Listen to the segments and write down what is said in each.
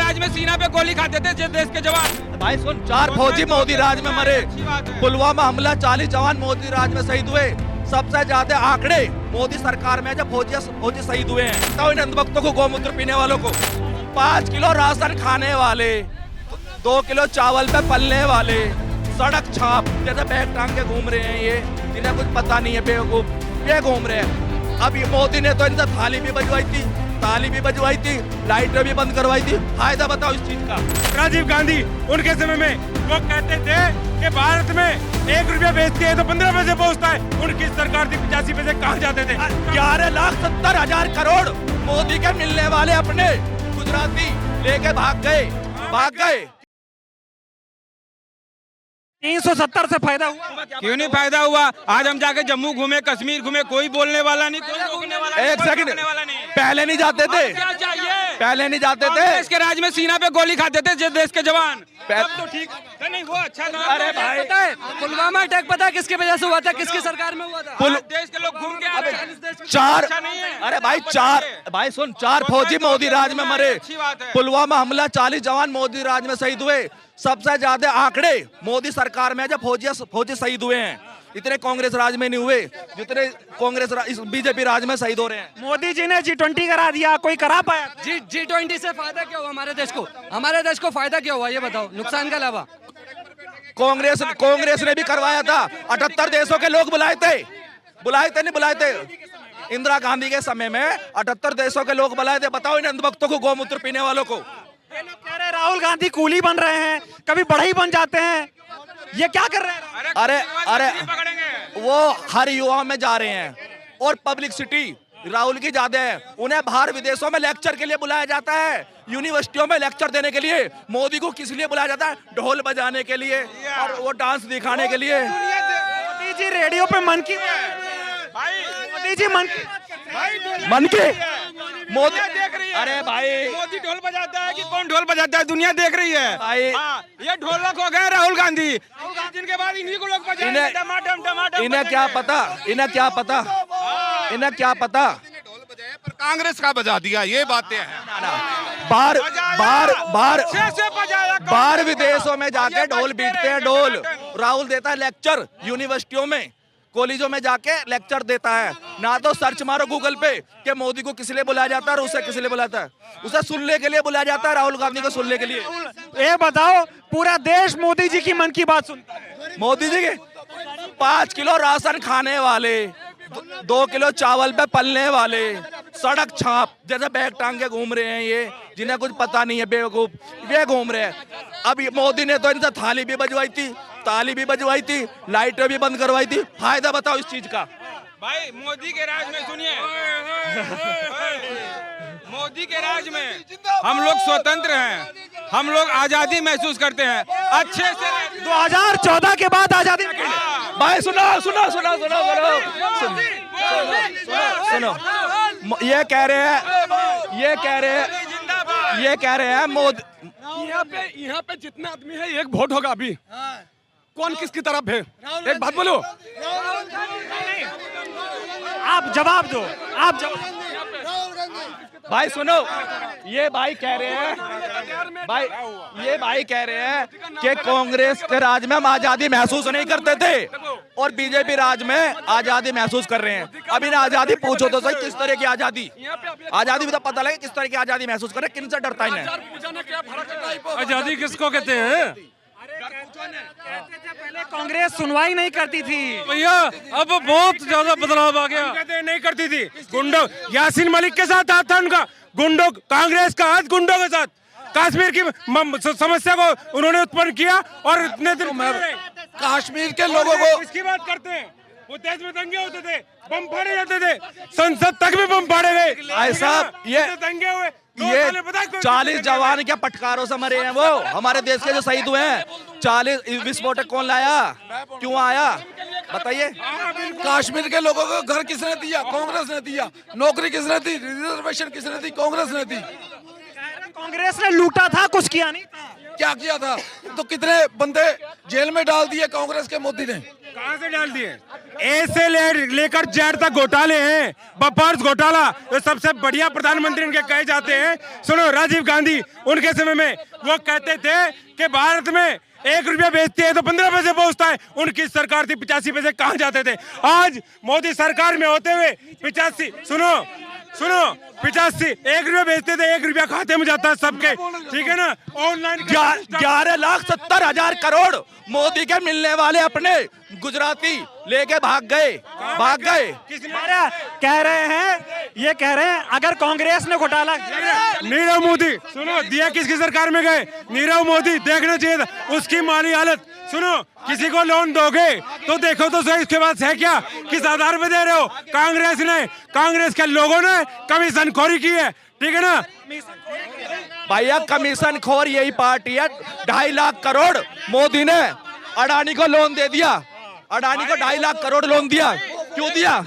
राज में सीना पे गोली खाते थे जो देश के जवान। भाई सुन, 4 फौजी मोदी राज में मरे, पुलवामा हमला 40 जवान मोदी राज में शहीद हुए। सबसे ज्यादा आंकड़े मोदी सरकार में जब फौजी शहीद हुए हैं। तो इन अंधभक्तों को, गौमूत्र पीने वालों को, 5 किलो राशन खाने वाले, 2 किलो चावल पे पलने वाले, सड़क छाप जैसे बैग टांग के घूम रहे हैं, ये जिन्हें कुछ पता नहीं है, बेवकूफ ये घूम रहे हैं। अब ये मोदी ने तो इनसे थाली भी बजवाई थी, ताली भी बजवाई थी, लाइटें भी बंद करवाई थी। फायदा बताओ इस चीज का। राजीव गांधी उनके समय में वो कहते थे कि भारत में 1 रुपया बेचते हैं तो 15 पैसे पहुंचता है। उनकी सरकार थी 85 पैसे कहाँ जाते थे? 11,70,000 करोड़ मोदी के मिलने वाले अपने गुजराती लेके भाग गए। 370 से फायदा हुआ? क्यों नहीं फायदा हुआ? आज हम जाके जम्मू घूमे, कश्मीर घूमे, कोई बोलने वाला नहीं, कोई रोकने वाला नहीं, एक कोई सेकंड, रोकने वाला नहीं। पहले नहीं जाते थे, क्या चाहिए? पहले नहीं जाते थे। देश के राज में सीना पे गोली खाते थे जो देश के जवान। तब तो ठीक नहीं वो अच्छा था। अरे भाई, पता है पुलवामा अटैक पता है किसके वजह से हुआ था, किसकी सरकार में हुआ था? आज देश के लोग घूम के आ रहे हैं। 4 अच्छा नहीं है। अरे भाई 4 फौजी मोदी राज में मरे, अच्छी बात है। पुलवामा हमला 40 जवान मोदी राज में शहीद हुए। सबसे ज्यादा आंकड़े मोदी सरकार में जब फौजी शहीद हुए हैं। इतने कांग्रेस राज में नहीं हुए जितने बीजेपी राज में शहीद हो रहे हैं। मोदी जी ने G20 करा दिया, कोई करा पाया? G20 से फायदा क्या हुआ हमारे देश को? हमारे देश को फायदा क्या हुआ ये बताओ, नुकसान के अलावा? कांग्रेस ने भी करवाया था। 78 देशों के लोग बुलाए थे नहीं बुलाए थे। इंदिरा गांधी के समय में 78 देशों के लोग बुलाए थे। बताओ इन अंधभक्तों को, गौमूत्र पीने वालों को। ये लोग कह रहे राहुल गांधी कूली बन रहे हैं, कभी बढ़ई बन जाते हैं, ये क्या कर रहे हैं? अरे वो हर युवा में जा रहे हैं और पब्लिसिटी राहुल की ज्यादा है। उन्हें बाहर विदेशों में लेक्चर के लिए बुलाया जाता है, यूनिवर्सिटियों में लेक्चर देने के लिए। मोदी को किस लिए बुलाया जाता है? ढोल बजाने के लिए और वो डांस दिखाने के लिए। मोदी जी रेडियो पे मन की मोदी जी मन के मोदी देख रही है। अरे भाई, मोदी ढोल बजाता है कि कौन ढोल बजाता है, दुनिया देख रही है भाई। हाँ, ये ढोलक हो गए राहुल गांधी, जिनके बाद इन्हीं को लोग बजाएंगे। टमाटम इन्हें क्या पता पर कांग्रेस का बजा दिया, ये बातें हैं। बाहर विदेशों में जाके ढोल बीटते हैं। ढोल राहुल देता है लेक्चर यूनिवर्सिटियों में, कॉलेजों में जाके लेक्चर देता है। ना तो सर्च मारो गूगल पे कि मोदी को किस लिए बुलाया जाता है और उसे किस लिए बुलाता है। उसे सुनने के लिए बुलाया जाता है, राहुल गांधी को सुनने के लिए। ये बताओ, पूरा देश मोदी जी की मन की बात सुनता है। मोदी जी के 5 किलो राशन खाने वाले, 2 किलो चावल पे पलने वाले, सड़क छाप जैसे बैग टांग के घूम रहे हैं, ये जिन्हें कुछ पता नहीं है, बेवकूफ ये घूम रहे हैं। अब मोदी ने तो इनसे थाली भी बजवाई थी, ताली भी बजवाई थी, लाइटें भी बंद करवाई थी। फायदा बताओ इस चीज का। भाई मोदी के राज में सुनिए, मोदी के राज में हम लोग स्वतंत्र हैं, हम लोग आजादी महसूस करते हैं अच्छे से। 2014 के बाद आजादी। भाई सुनो, ये कह रहे हैं मोदी। यहाँ पे जितना आदमी है एक वोट होगा। अभी कौन किसकी तरफ है? एक बात बोलो, आप जवाब दो। भाई सुनो, ये भाई कह रहे हैं कि कांग्रेस के राज में हम आजादी महसूस नहीं करते थे और बीजेपी राज में आजादी महसूस कर रहे हैं। अब इन्हें आजादी पूछो तो सही, किस तरह की आजादी भी तो पता लगे किस तरह की आजादी महसूस करे। किन से डरता है? आजादी किसको कहते हैं? पहले कांग्रेस सुनवाई नहीं करती थी भैया, अब बहुत ज्यादा बदलाव आ गया। नहीं करती थी। गुंडों, यासीन मलिक के साथ हाथ था उनका। गुंडों, कांग्रेस का हाथ गुंडों के साथ। कश्मीर की समस्या को उन्होंने उत्पन्न किया और इतने दिन कश्मीर के लोगों को इसकी बात करते हैं। वो देश में दंगे होते थे, बम फाड़े जाते थे, संसद तक भी बम फाड़े गए। भाई साहब, ये दंगे हुए। ये 40 जवान क्या पटकारों से मरे हैं। वो हमारे देश के जो शहीद हुए हैं। 40 विस्फोटक कौन लाया, क्यों आया बताइए? कश्मीर के लोगों को घर किसने दिया? कांग्रेस ने दिया। नौकरी किसने दी? रिजर्वेशन किसने दी? कांग्रेस ने दी। कांग्रेस ने लूटा था, कुछ किया नहीं था। क्या किया था? तो कितने बंदे जेल में डाल दिए कांग्रेस के मोदी ने। कहाँ से डाल दिए? ए से लेकर जेड तक घोटाले हैं। बफर्स घोटाला जो सबसे बढ़िया प्रधानमंत्री इनके कहे जाते हैं। सुनो, राजीव गांधी उनके समय में वो कहते थे कि भारत में 1 रुपया बेचती है तो 15 पैसे पहुंचता है। उनकी सरकार थी 85 पैसे कहाँ जाते थे। आज मोदी सरकार में होते हुए 85 सुनो 1 रुपया बेचते थे, 1 रुपया खाते में जाता है सबके, ठीक है ना। ऑनलाइन 11,70,000 करोड़ मोदी के मिलने वाले अपने गुजराती लेके भाग गए। कह रहे हैं, ये कह रहे हैं अगर कांग्रेस ने घोटाला, नीरव मोदी सुनो दिया किसकी सरकार में गए? नीरव मोदी, देखना चाहिए था उसकी माली हालत। सुनो, किसी को लोन दोगे तो देखो तो सही इसके बाद है क्या, किस आधार पे दे रहे हो? कांग्रेस के लोगों ने कमीशन खोरी की है, ठीक है ना। भैया कमीशन खोर यही पार्टी है। 2.5 लाख करोड़ मोदी ने अडानी को लोन दे दिया। अडानी को 2.5 लाख करोड़ लोन दिया। क्यों दिया?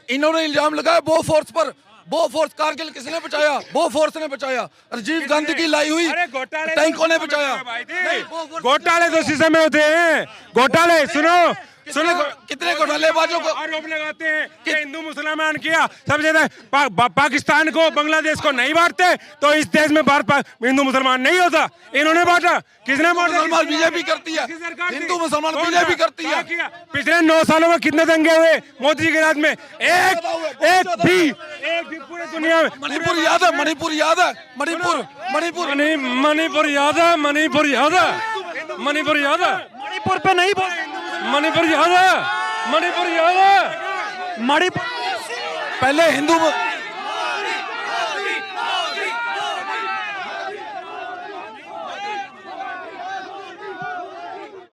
इन्होंने इल्जाम लगाया बोफोर्स पर। बोफोर्स कारगिल किसने बचाया? बोफोर्स ने बचाया। राजीव गांधी की लाई हुई टैंकों ने बचाया। घोटाले तो शीशे में होते हैं। घोटाले सुनो कितने घोटालेबाजों को आरोप लगाते हैं कि हिंदू मुसलमान किया। सबसे ज्यादा पाकिस्तान को, बांग्लादेश को नहीं बांटते तो इस देश में हिंदू मुसलमान नहीं होता। इन्होंने बांटा। किसने बांटा? मुसलमान बीजेपी करती है, हिंदू मुसलमान बीजेपी करती है। पिछले 9 सालों में कितने दंगे हुए मोदी जी के राज में? एक भी पूरी दुनिया में। मणिपुर याद है? मणिपुर याद है? मणिपुर याद है? मणिपुर पे नहीं बोले। मणिपुर याद है? पहले हिंदू